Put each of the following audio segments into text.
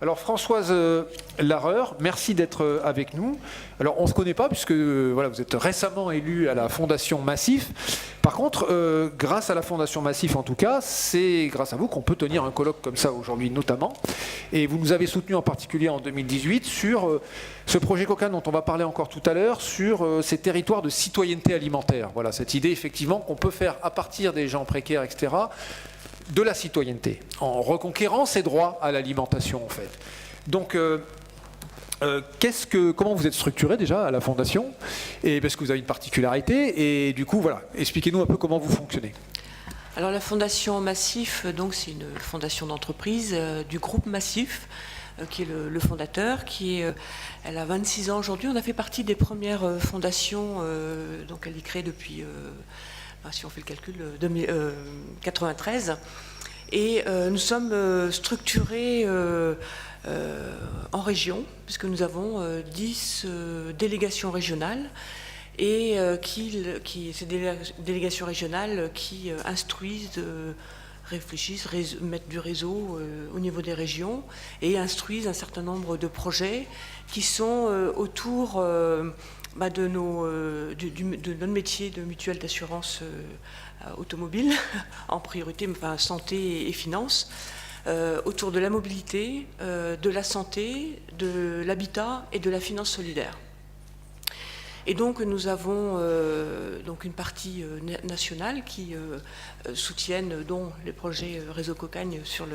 Alors Françoise Larreur, merci d'être avec nous. Alors on ne se connaît pas puisque voilà, vous êtes récemment élue à la Fondation Massif. Par contre, grâce à la Fondation Massif en tout cas, c'est grâce à vous qu'on peut tenir un colloque comme ça aujourd'hui notamment. Et vous nous avez soutenu en particulier en 2018 sur ce projet Cocan dont on va parler encore tout à l'heure, sur ces territoires de citoyenneté alimentaire. Voilà, cette idée effectivement qu'on peut faire à partir des gens précaires, etc., de la citoyenneté, en reconquérant ses droits à l'alimentation en fait. Donc, comment vous êtes structuré déjà à la Fondation? Et parce que vous avez une particularité, et du coup, voilà, expliquez-nous un peu comment vous fonctionnez. Alors la Fondation Massif, donc c'est une fondation d'entreprise du groupe Massif, qui est le fondateur, elle a 26 ans aujourd'hui. On a fait partie des premières fondations, donc elle est créée depuis, si on fait le calcul, 93. Et nous sommes structurés en région, puisque nous avons 10 délégations régionales, et ces délégations régionales qui instruisent, réfléchissent, mettent du réseau au niveau des régions et instruisent un certain nombre de projets qui sont autour de notre métier de mutuelle d'assurance automobile, en priorité, enfin, santé et finances, autour de la mobilité, de la santé, de l'habitat et de la finance solidaire. Et donc nous avons donc une partie nationale qui soutiennent, dont les projets Réseau Cocagne sur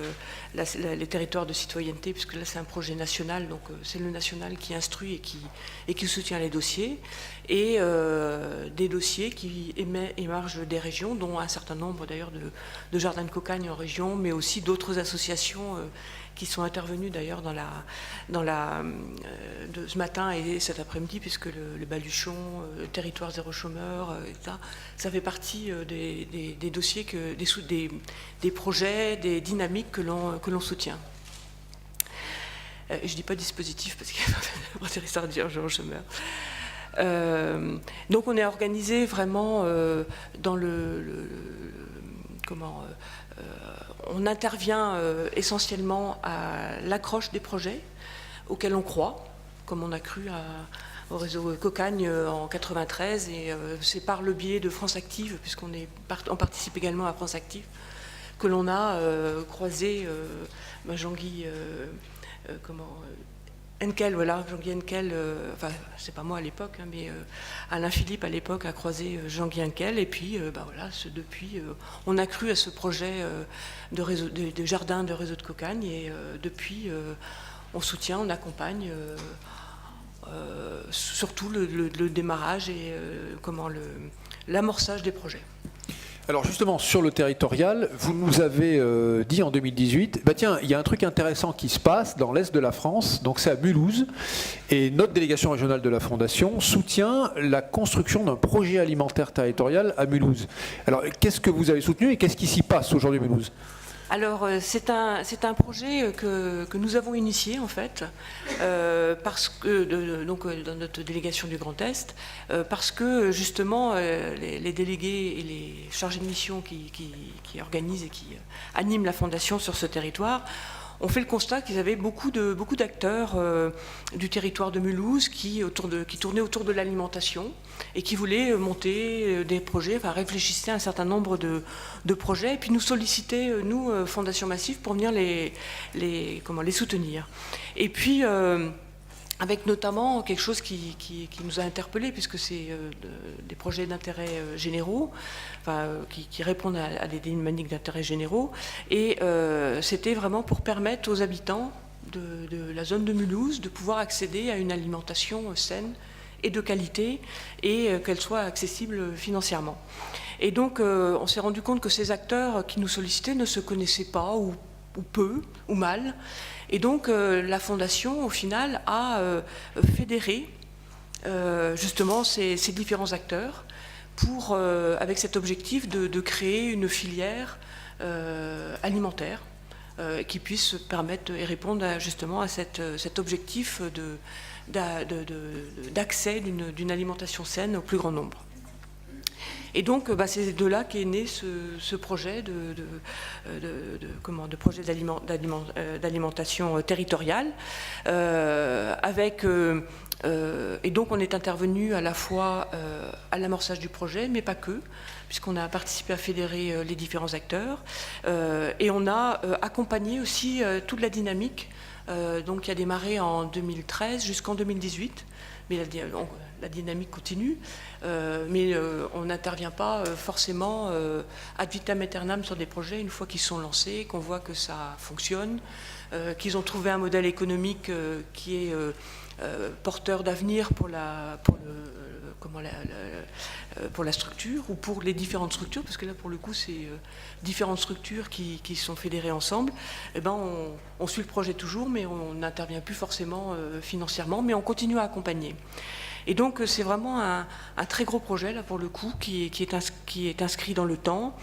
les territoires de citoyenneté, puisque là c'est un projet national, donc c'est le national qui instruit et qui soutient les dossiers, et des dossiers qui émergent des régions, dont un certain nombre d'ailleurs de jardins de Cocagne en région, mais aussi d'autres associations qui sont intervenus d'ailleurs de ce matin et cet après-midi, puisque le Baluchon, Territoire zéro chômeur, etc., ça fait partie des dossiers, des projets, des dynamiques que l'on soutient. Je ne dis pas dispositif parce qu'il y a pas territoire zéro chômeur. Donc on est organisé vraiment dans on intervient essentiellement à l'accroche des projets auxquels on croit, comme on a cru au réseau Cocagne en 93, et c'est par le biais de France Active, puisqu'on participe également à France Active, que l'on a croisé Jean-Guy Henkel, voilà, Jean-Guy Henkel, enfin c'est pas moi à l'époque, mais Alain Philippe à l'époque a croisé Jean-Guy Henkel, et puis voilà, depuis on a cru à ce projet de jardin de réseau de Cocagne, et depuis on soutient, on accompagne surtout le démarrage et l'amorçage des projets. Alors justement, sur le territorial, vous nous avez dit en 2018, tiens, il y a un truc intéressant qui se passe dans l'Est de la France, donc c'est à Mulhouse, et notre délégation régionale de la Fondation soutient la construction d'un projet alimentaire territorial à Mulhouse. Alors qu'est-ce que vous avez soutenu et qu'est-ce qui s'y passe aujourd'hui à Mulhouse ? Alors c'est un projet que nous avons initié en fait, parce que dans notre délégation du Grand Est, parce que justement les délégués et les chargés de mission qui organisent et qui animent la fondation sur ce territoire ont fait le constat qu'ils avaient beaucoup d'acteurs du territoire de Mulhouse qui tournaient autour de l'alimentation et qui voulaient monter des projets, enfin réfléchissaient à un certain nombre de projets, et puis nous sollicitaient, nous, Fondation Massif, pour venir les soutenir. Et puis, avec notamment quelque chose qui nous a interpellés, puisque c'est des projets d'intérêt généraux, enfin, qui répondent à des dynamiques d'intérêt généraux, et c'était vraiment pour permettre aux habitants de la zone de Mulhouse de pouvoir accéder à une alimentation saine et de qualité, et qu'elle soit accessible financièrement. Et donc on s'est rendu compte que ces acteurs qui nous sollicitaient ne se connaissaient pas, ou peu, ou mal. Et donc la Fondation, au final, a fédéré justement ces différents acteurs avec cet objectif de créer une filière alimentaire qui puisse permettre et répondre justement à cet objectif d'accès d'une alimentation saine au plus grand nombre. Et donc, c'est de là qu'est né ce projet de projet d'alimentation territoriale, et donc on est intervenu à la fois à l'amorçage du projet, mais pas que, puisqu'on a participé à fédérer les différents acteurs, et on a accompagné aussi toute la dynamique, donc qui a démarré en 2013 jusqu'en 2018, mais la dynamique continue, mais on n'intervient pas forcément ad vitam aeternam sur des projets une fois qu'ils sont lancés, qu'on voit que ça fonctionne, qu'ils ont trouvé un modèle économique qui est porteur d'avenir pour la structure, ou pour les différentes structures, parce que là pour le coup c'est différentes structures qui sont fédérées ensemble. Eh ben, on suit le projet toujours, mais on n'intervient plus forcément financièrement, mais on continue à accompagner. Et donc c'est vraiment un très gros projet là pour le coup qui est inscrit dans le temps,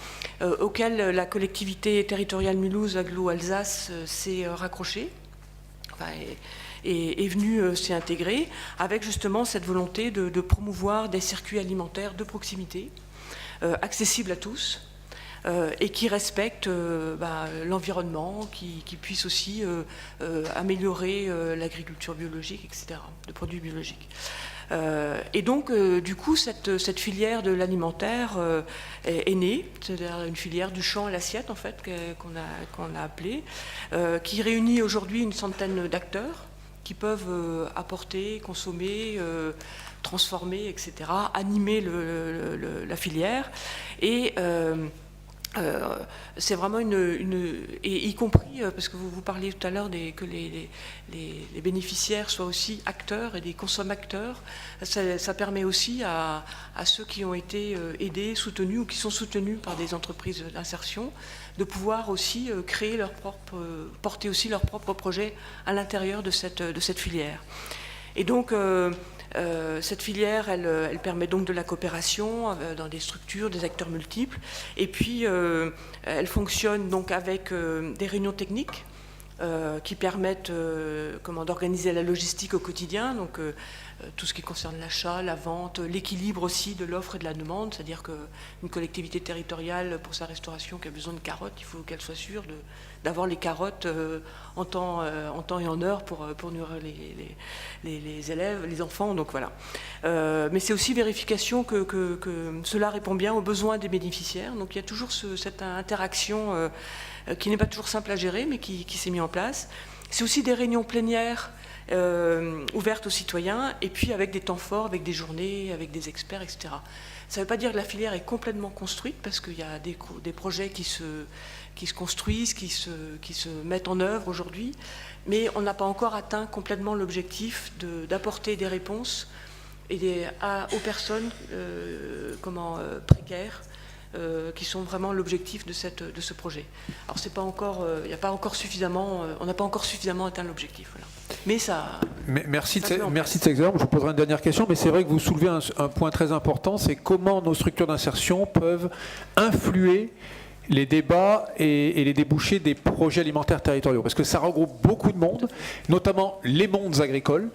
auquel la collectivité territoriale Mulhouse Agglo-Alsace s'est raccrochée, est venue s'y intégrer, avec justement cette volonté de promouvoir des circuits alimentaires de proximité, accessibles à tous, et qui respectent l'environnement, qui puissent aussi améliorer l'agriculture biologique, etc., de produits biologiques. Et donc, du coup, cette filière de l'alimentaire est née, c'est-à-dire une filière du champ à l'assiette, en fait, qu'on a appelée, qui réunit aujourd'hui une centaine d'acteurs qui peuvent apporter, consommer, transformer, etc., animer la filière. Et c'est vraiment et y compris, parce que vous parliez tout à l'heure que les bénéficiaires soient aussi acteurs et des consommateurs, ça permet aussi à ceux qui ont été aidés, soutenus, ou qui sont soutenus par des entreprises d'insertion, de pouvoir aussi porter aussi leurs propres projets à l'intérieur de cette filière. Et donc, cette filière, elle permet donc de la coopération dans des structures, des acteurs multiples, et puis elle fonctionne donc avec des réunions techniques qui permettent d'organiser la logistique au quotidien, donc tout ce qui concerne l'achat, la vente, l'équilibre aussi de l'offre et de la demande, c'est-à-dire qu'une collectivité territoriale, pour sa restauration qui a besoin de carottes, il faut qu'elle soit sûre d'avoir les carottes en temps et en heure pour nourrir les élèves, les enfants, donc voilà. Mais c'est aussi vérification que cela répond bien aux besoins des bénéficiaires, donc il y a toujours cette interaction qui n'est pas toujours simple à gérer, mais qui s'est mise en place. C'est aussi des réunions plénières ouvertes aux citoyens, et puis avec des temps forts, avec des journées, avec des experts, etc. Ça ne veut pas dire que la filière est complètement construite, parce qu'il y a des projets qui se construisent, qui se mettent en œuvre aujourd'hui, mais on n'a pas encore atteint complètement l'objectif d'apporter des réponses aux personnes précaires, qui sont vraiment l'objectif de ce projet. Alors c'est pas encore, il n'y a pas encore suffisamment, on n'a pas encore suffisamment atteint l'objectif. Voilà. Mais ça. Merci de cet exemple. Je vous poserai une dernière question, mais c'est vrai que vous soulevez un point très important, c'est comment nos structures d'insertion peuvent influer les débats et les débouchés des projets alimentaires territoriaux, parce que ça regroupe beaucoup de monde, notamment les mondes agricoles.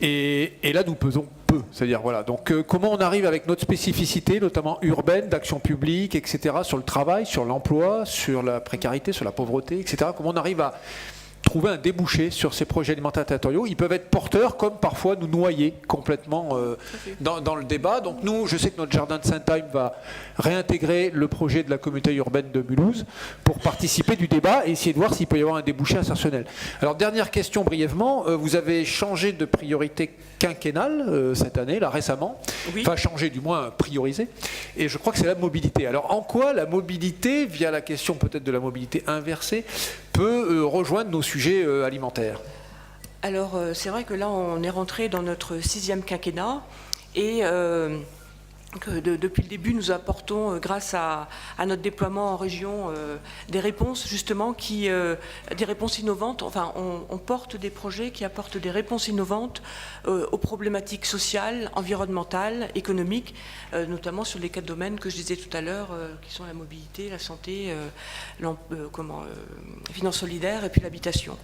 Et là, nous pesons peu. C'est-à-dire, voilà. Donc, comment on arrive avec notre spécificité, notamment urbaine, d'action publique, etc., sur le travail, sur l'emploi, sur la précarité, sur la pauvreté, etc., comment on arrive à trouver un débouché sur ces projets alimentaires territoriaux. Ils peuvent être porteurs, comme parfois nous noyer complètement dans le débat. Donc nous, je sais que notre jardin de Saint-Heim va réintégrer le projet de la communauté urbaine de Mulhouse pour participer du débat et essayer de voir s'il peut y avoir un débouché insertionnel. Alors dernière question brièvement, vous avez changé de priorité quinquennale cette année, là récemment, oui. Enfin changé du moins priorisé, et je crois que c'est la mobilité. Alors en quoi la mobilité, via la question peut-être de la mobilité inversée, peut rejoindre nos sujets alimentaires? Alors c'est vrai que là on est rentré dans notre 6e quinquennat et depuis le début nous apportons grâce à notre déploiement en région des réponses justement des réponses innovantes. Enfin on porte des projets qui apportent des réponses innovantes aux problématiques sociales, environnementales, économiques, notamment sur les 4 domaines que je disais tout à l'heure, qui sont la mobilité, la santé, finances solidaires et puis l'habitation.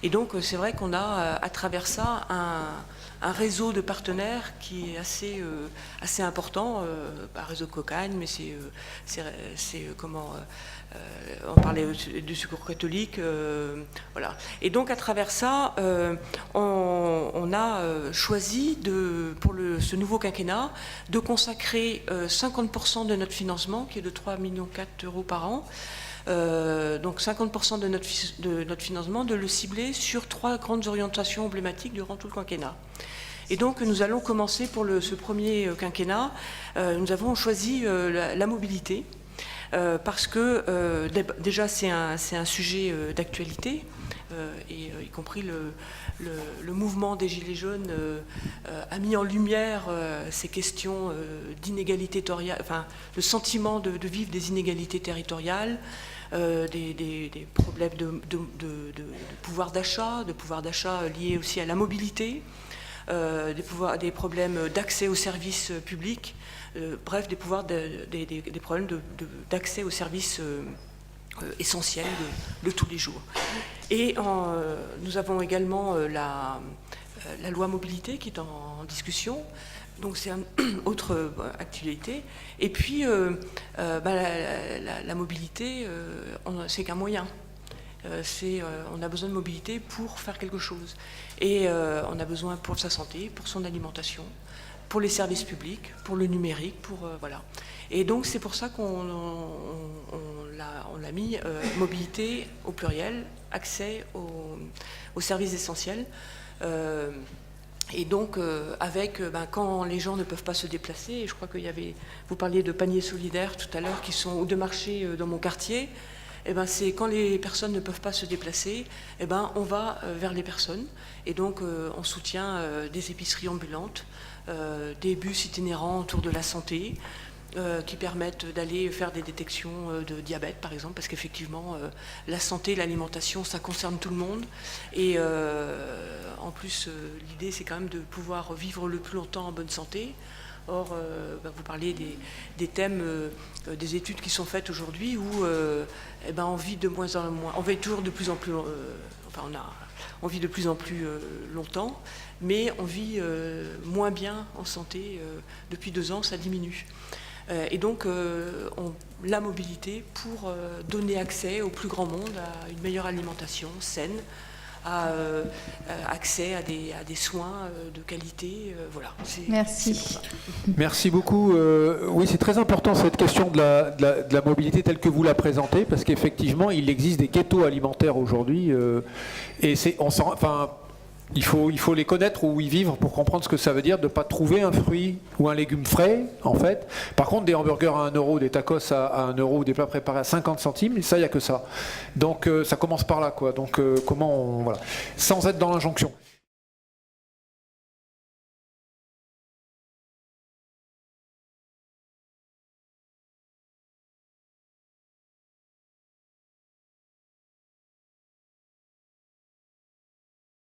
Et donc c'est vrai qu'on a à travers ça un réseau de partenaires qui est assez important. pas réseau Cocagne, mais on parlait du Secours catholique, voilà. Et donc à travers ça, on a choisi pour ce nouveau quinquennat de consacrer 50% de notre financement, qui est de 3,4 millions d'euros par an. Donc 50% de notre financement, de le cibler sur 3 grandes orientations emblématiques durant tout le quinquennat. Et donc nous allons commencer pour ce premier quinquennat, nous avons choisi la mobilité, parce que déjà c'est un sujet d'actualité, y compris le mouvement des Gilets jaunes a mis en lumière ces questions d'inégalité territoriale, enfin le sentiment de vivre des inégalités territoriales, des problèmes de pouvoir d'achat liés aussi à la mobilité, des problèmes d'accès aux services publics, bref, des problèmes d'accès aux services essentiels de tous les jours. Et nous avons également la loi mobilité qui est en discussion, donc c'est une autre actualité. Et puis la mobilité, c'est qu'un moyen. On a besoin de mobilité pour faire quelque chose. Et on a besoin pour sa santé, pour son alimentation, pour les services publics, pour le numérique, voilà. Et donc c'est pour ça qu'on l'a mis mobilité au pluriel, accès aux services essentiels. Et donc quand les gens ne peuvent pas se déplacer, et je crois vous parliez de paniers solidaires tout à l'heure, ou de marchés dans mon quartier. C'est quand les personnes ne peuvent pas se déplacer, on va vers les personnes. Et donc, on soutient des épiceries ambulantes, des bus itinérants autour de la santé, qui permettent d'aller faire des détections de diabète, par exemple, parce qu'effectivement, la santé, l'alimentation, ça concerne tout le monde. Et en plus, l'idée, c'est quand même de pouvoir vivre le plus longtemps en bonne santé. Or, vous parlez des thèmes, des études qui sont faites aujourd'hui où on vit de moins en moins, on vit toujours de plus en plus, on vit de plus en plus longtemps, mais on vit moins bien en santé. Depuis 2 ans, ça diminue. Et donc, la mobilité pour donner accès au plus grand monde à une meilleure alimentation saine, accès à des soins de qualité. Voilà. Merci. Merci beaucoup. Oui, c'est très important cette question de la mobilité telle que vous la présentez, parce qu'effectivement, il existe des ghettos alimentaires aujourd'hui, et il faut les connaître ou y vivre pour comprendre ce que ça veut dire de ne pas trouver un fruit ou un légume frais, en fait. Par contre, des hamburgers à 1 euro, des tacos à 1 euro, des plats préparés à 50 centimes, ça, il n'y a que ça. Donc, ça commence par là, quoi. Donc, voilà. Sans être dans l'injonction.